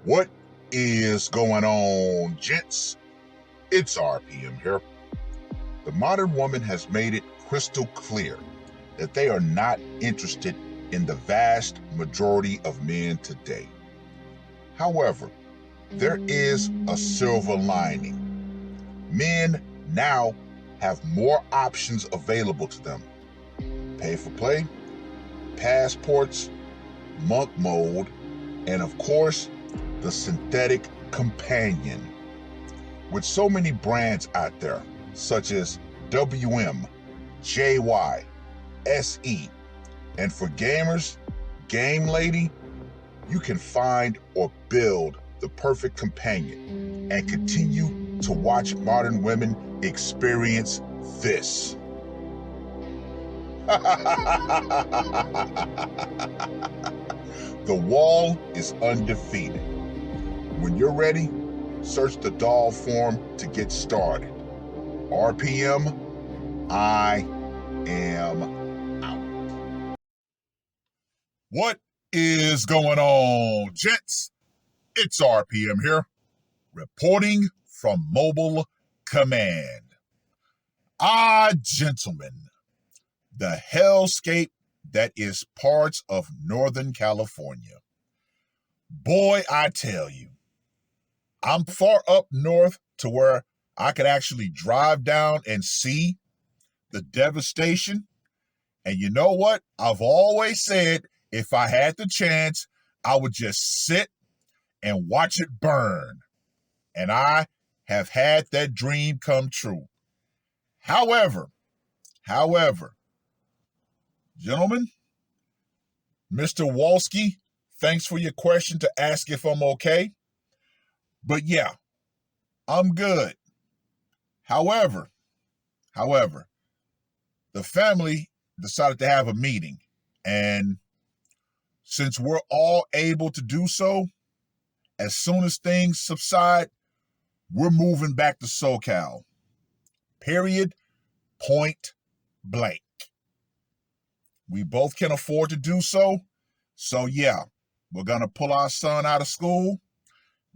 What is going on, gents? It's R.P.M. here. The modern woman has made it crystal clear that they are not interested in the vast majority of men today. However, there is a silver lining. Men now have more options available to them. Pay for play, passports, monk mode, and of course, the synthetic companion. With so many brands out there, such as WM, JY, SE, and for gamers, Game Lady, you can find or build the perfect companion and continue to watch modern women experience this. The wall is undefeated. When you're ready, search the doll form to get started. R.P.M. I am out. What is going on, gents? It's R.P.M. here, reporting from Mobile Command. Gentlemen, the hellscape that is parts of Northern California. Boy, I tell you, I'm far up north to where I could actually drive down and see the devastation. And you know what? I've always said if I had the chance, I would just sit and watch it burn. And I have had that dream come true. However, gentlemen, Mr. Walski, thanks for your question to ask if I'm okay. But yeah, I'm good. However, the family decided to have a meeting. And since we're all able to do so, as soon as things subside, we're moving back to SoCal. Period. Point blank. We both can afford to do so. So yeah, we're going to pull our son out of school,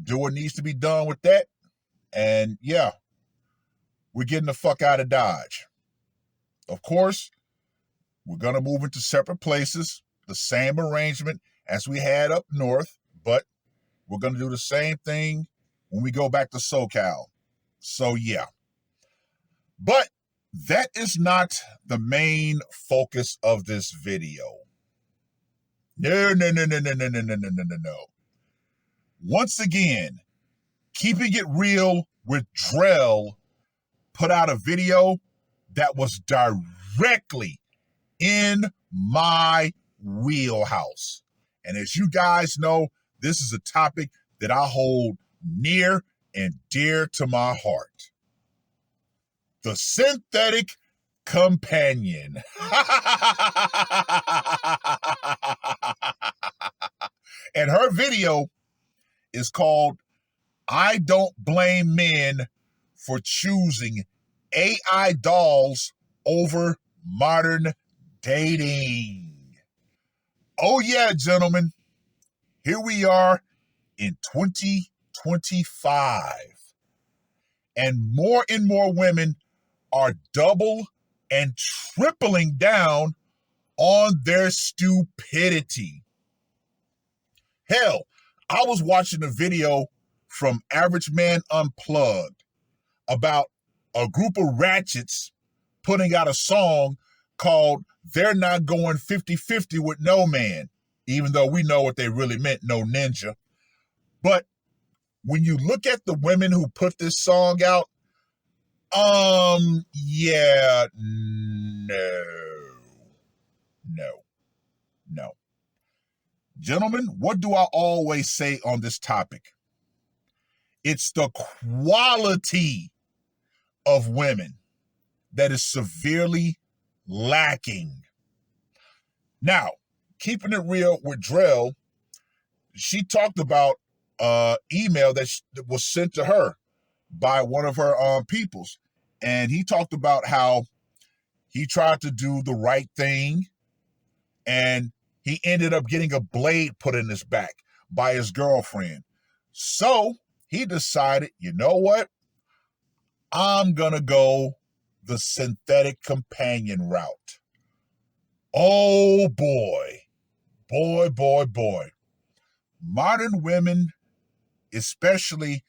do what needs to be done with that. And yeah, we're getting the fuck out of Dodge. Of course, we're going to move into separate places, the same arrangement as we had up north, but we're going to do the same thing when we go back to SoCal. So yeah. But that is not the main focus of this video. No. Once again, Keeping It Real with Drell put out a video that was directly in my wheelhouse. And as you guys know, this is a topic that I hold near and dear to my heart. The synthetic companion. And her video is called I Don't Blame Men for Choosing AI Dolls Over Modern Dating. Oh yeah, gentlemen, here we are in 2025. And more women are double and tripling down on their stupidity. Hell, I was watching a video from Average Man Unplugged about a group of ratchets putting out a song called They're Not Going 50-50 with No Man, even though we know what they really meant, no ninja. But when you look at the women who put this song out, yeah, no. Gentlemen, what do I always say on this topic? It's the quality of women that is severely lacking. Now, Keeping It Real with Drell, she talked about email that was sent to her by one of her peoples. And he talked about how he tried to do the right thing and he ended up getting a blade put in his back by his girlfriend. So he decided, you know what? I'm going to go the synthetic companion route. Oh boy, boy, boy, boy. Modern women, especially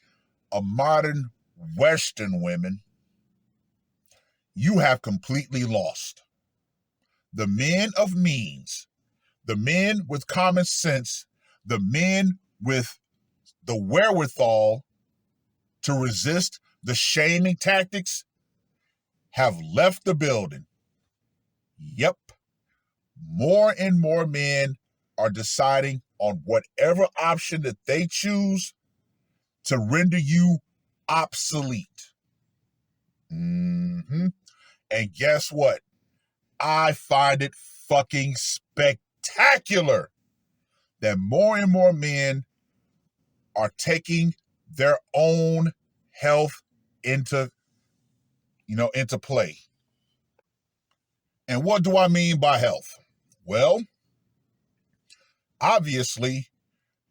a modern Western women, you have completely lost. The men of means, the men with common sense, the men with the wherewithal to resist the shaming tactics have left the building. Yep. More and more men are deciding on whatever option that they choose to render you obsolete. And guess what? I find it fucking spectacular that more and more men are taking their own health into play. And what do I mean by health? Well, obviously,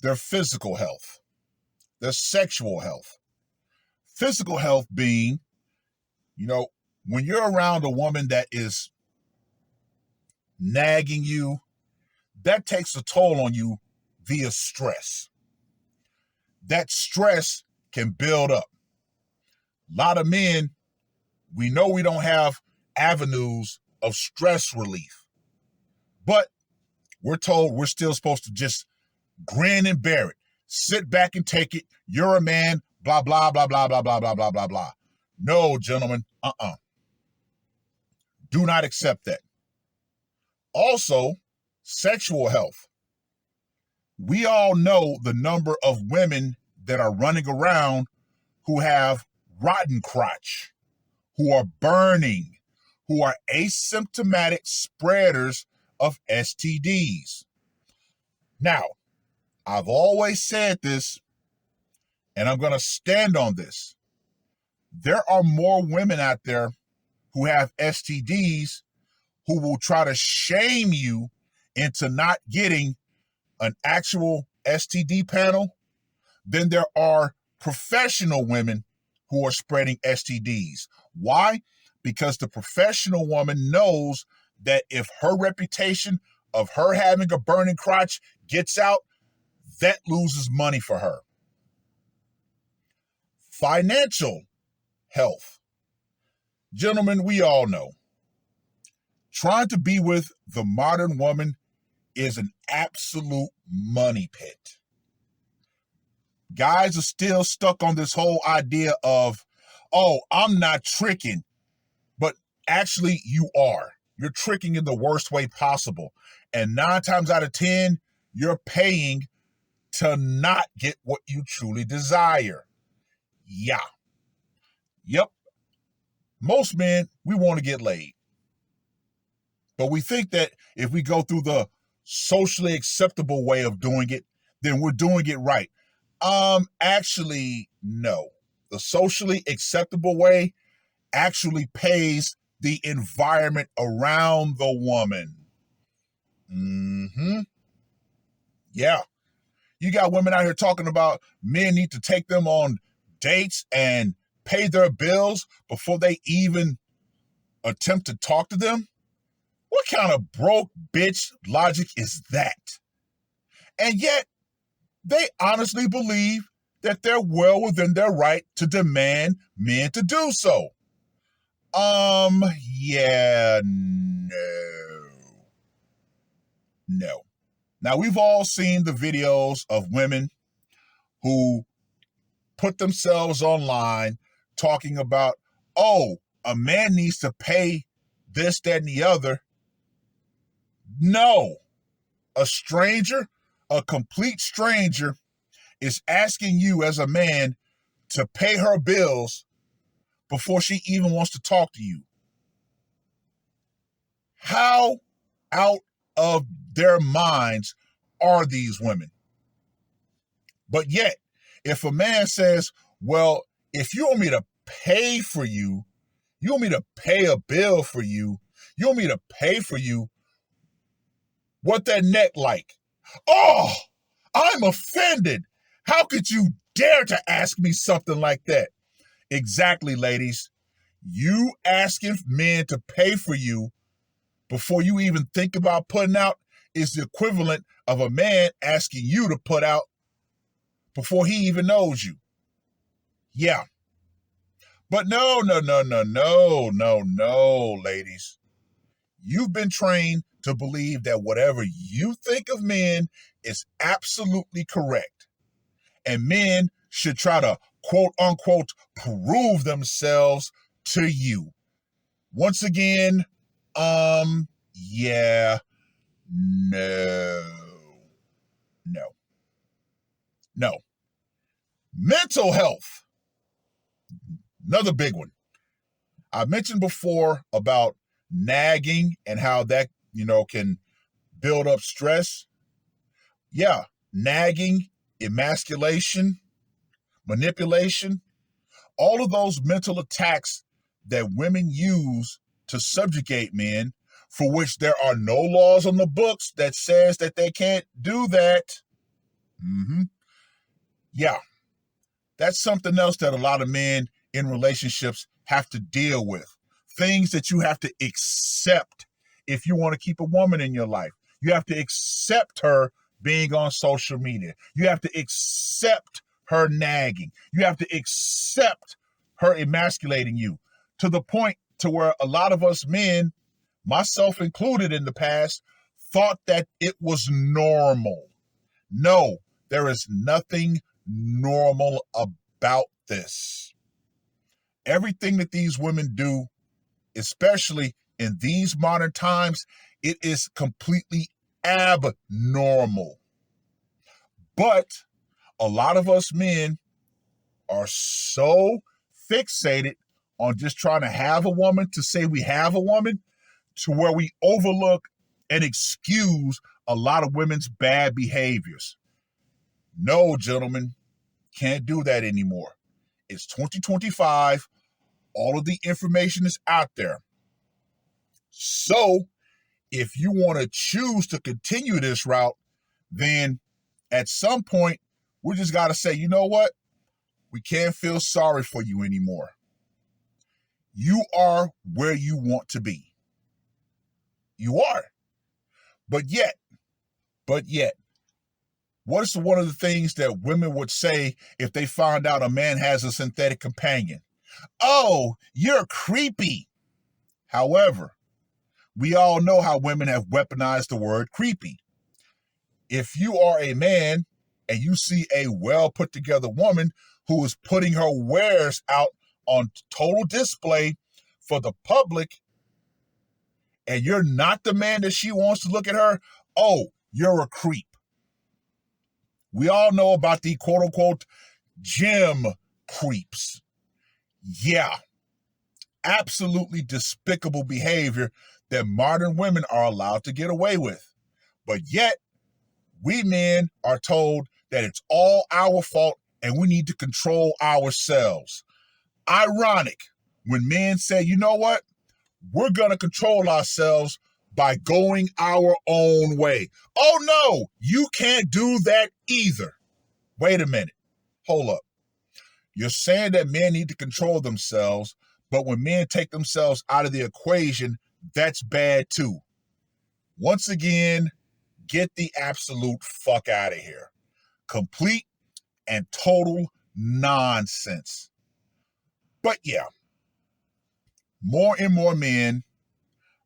their physical health, their sexual health. Physical health being, when you're around a woman that is nagging you, that takes a toll on you via stress. That stress can build up. A lot of men, we know we don't have avenues of stress relief, but we're told we're still supposed to just grin and bear it. Sit back and take it. You're a man, blah, blah, blah, blah, blah, blah, blah, blah, blah, blah. No, gentlemen, do not accept that. Also, sexual health. We all know the number of women that are running around who have rotten crotch, who are burning, who are asymptomatic spreaders of STDs. Now, I've always said this, and I'm going to stand on this. There are more women out there who have STDs who will try to shame you into not getting an actual STD panel than there are professional women who are spreading STDs. Why? Because the professional woman knows that if her reputation of her having a burning crotch gets out, that loses money for her. Financial health. Gentlemen, we all know trying to be with the modern woman is an absolute money pit. Guys are still stuck on this whole idea of, oh, I'm not tricking. But actually, you are. You're tricking in the worst way possible. And 9 times out of 10, you're paying to not get what you truly desire. Yeah. Yep. Most men, we want to get laid. But we think that if we go through the socially acceptable way of doing it, then we're doing it right. Actually, no. The socially acceptable way actually pays the environment around the woman. Yeah. You got women out here talking about men need to take them on dates and pay their bills before they even attempt to talk to them. What kind of broke bitch logic is that? And yet, they honestly believe that they're well within their right to demand men to do so. Yeah, no. Now, we've all seen the videos of women who put themselves online talking about, oh, a man needs to pay this, that, and the other. No. A stranger, a complete stranger, is asking you as a man to pay her bills before she even wants to talk to you. How out of their minds are these women? But yet, if a man says, well, if you want me to pay for you, you want me to pay a bill for you, you want me to pay for you, what that neck like? Oh, I'm offended. How could you dare to ask me something like that? Exactly, ladies. You asking men to pay for you before you even think about putting out is the equivalent of a man asking you to put out before he even knows you. Yeah. But no, ladies. You've been trained to believe that whatever you think of men is absolutely correct. And men should try to quote unquote prove themselves to you. Once again, yeah, no. Mental health, another big one. I mentioned before about nagging and how that, can build up stress. Yeah, nagging, emasculation, manipulation, all of those mental attacks that women use to subjugate men, for which there are no laws on the books that says that they can't do that. Yeah, that's something else that a lot of men in relationships have to deal with. Things that you have to accept if you want to keep a woman in your life. You have to accept her being on social media. You have to accept her nagging. You have to accept her emasculating you, to the point to where a lot of us men, myself included in the past, thought that it was normal. No, there is nothing normal about this. Everything that these women do, especially in these modern times, it is completely abnormal. But a lot of us men are so fixated on just trying to have a woman to say we have a woman, to where we overlook and excuse a lot of women's bad behaviors. No, gentlemen, can't do that anymore. It's 2025. All of the information is out there. So if you want to choose to continue this route, then at some point, we just got to say, you know what? We can't feel sorry for you anymore. You are where you want to be. You are. But yet, what is one of the things that women would say if they found out a man has a synthetic companion? Oh, you're creepy. However, we all know how women have weaponized the word creepy. If you are a man and you see a well put together woman who is putting her wares out on total display for the public, and you're not the man that she wants to look at her, oh, you're a creep. We all know about the quote unquote gym creeps. Yeah, absolutely despicable behavior that modern women are allowed to get away with. But yet, we men are told that it's all our fault and we need to control ourselves. Ironic when men say, you know what? We're going to control ourselves by going our own way. Oh no, you can't do that either. Wait a minute. Hold up. You're saying that men need to control themselves, but when men take themselves out of the equation, that's bad too. Once again, get the absolute fuck out of here. Complete and total nonsense. But yeah, more and more men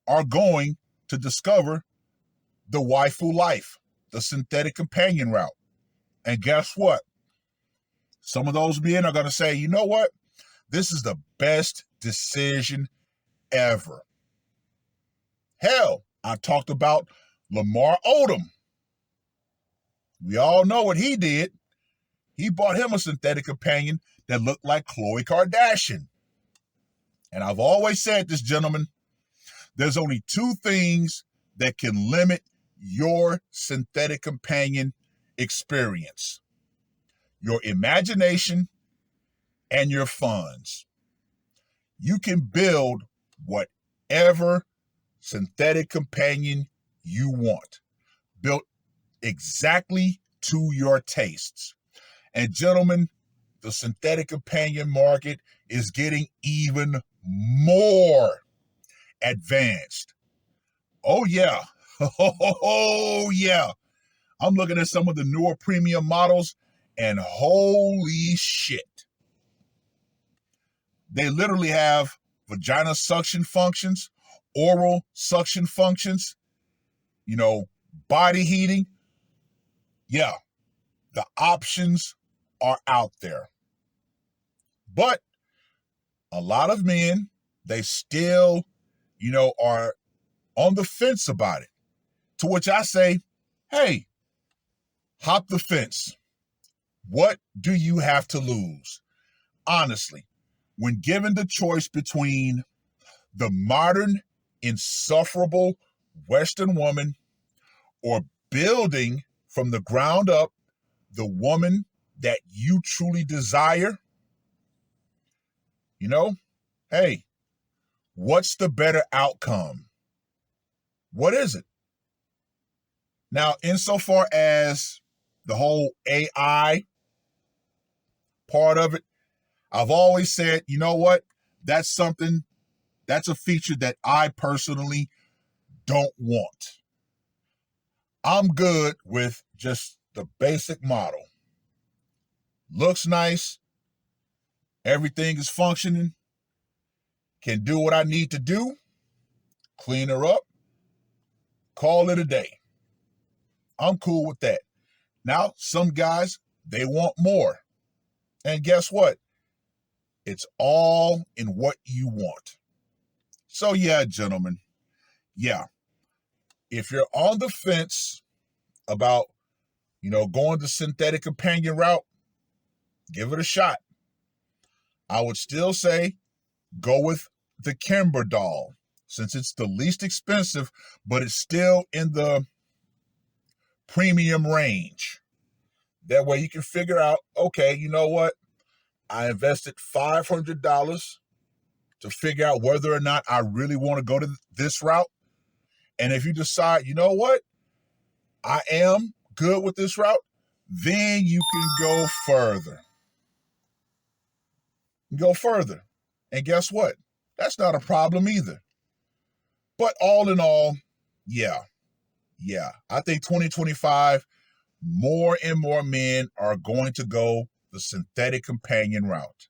are going to discover the waifu life, the synthetic companion route. And guess what? Some of those men are going to say, you know what? This is the best decision ever. Hell, I talked about Lamar Odom. We all know what he did. He bought him a synthetic companion that looked like Khloe Kardashian. And I've always said this, gentlemen, there's only two things that can limit your synthetic companion experience: your imagination and your funds. You can build whatever synthetic companion you want, built exactly to your tastes. And gentlemen, the synthetic companion market is getting even more advanced. Oh yeah. Oh yeah. I'm looking at some of the newer premium models and holy shit. They literally have vagina suction functions, oral suction functions, body heating. Yeah, the options are out there. But a lot of men, they still, are on the fence about it. To which I say, hey, hop the fence. What do you have to lose? Honestly, when given the choice between the modern, insufferable Western woman or building from the ground up the woman that you truly desire, hey, what's the better outcome? What is it? Now, insofar as the whole AI part of it, I've always said, you know what? That's a feature that I personally don't want. I'm good with just the basic model. Looks nice, everything is functioning, can do what I need to do, clean her up, call it a day. I'm cool with that. Now, some guys, they want more. And guess what? It's all in what you want. So yeah, gentlemen, yeah. If you're on the fence about, going the synthetic companion route, give it a shot. I would still say go with the Kimber doll since it's the least expensive, but it's still in the premium range. That way you can figure out, okay, you know what? I invested $500 to figure out whether or not I really want to go to this route. And if you decide, you know what? I am good with this route, then you can go further. Go further. And guess what? That's not a problem either. But all in all, yeah. I think 2025, more and more men are going to go the synthetic companion route.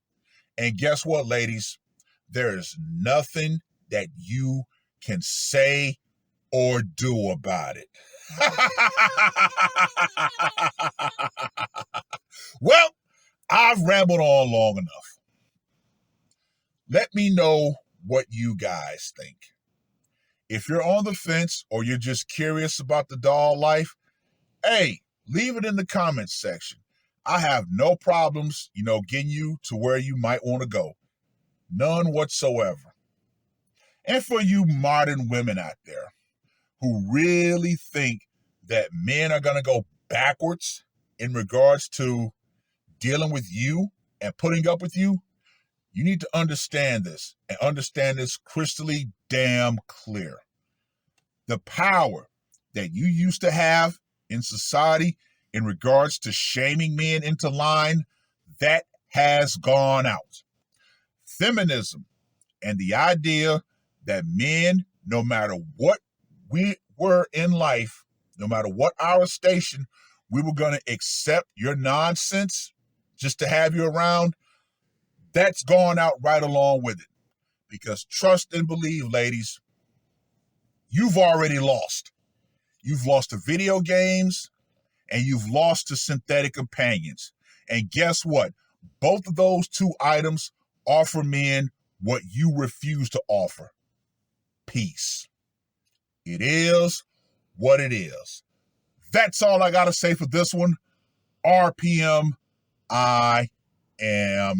And guess what, ladies? There is nothing that you can say or do about it. Well, I've rambled on long enough. Let me know what you guys think. If you're on the fence or you're just curious about the doll life, hey, leave it in the comments section. I have no problems, getting you to where you might want to go. None whatsoever. And for you modern women out there who really think that men are going to go backwards in regards to dealing with you and putting up with you, you need to understand this and understand this crystally damn clear. The power that you used to have in society in regards to shaming men into line, that has gone out. Feminism and the idea that men, no matter what we were in life, no matter what our station, we were going to accept your nonsense just to have you around, that's gone out right along with it. Because trust and believe, ladies, you've already lost. You've lost to video games and you've lost to synthetic companions. And guess what? Both of those two items offer men what you refuse to offer. Peace. It is what it is. That's all I got to say for this one. R.P.M. I am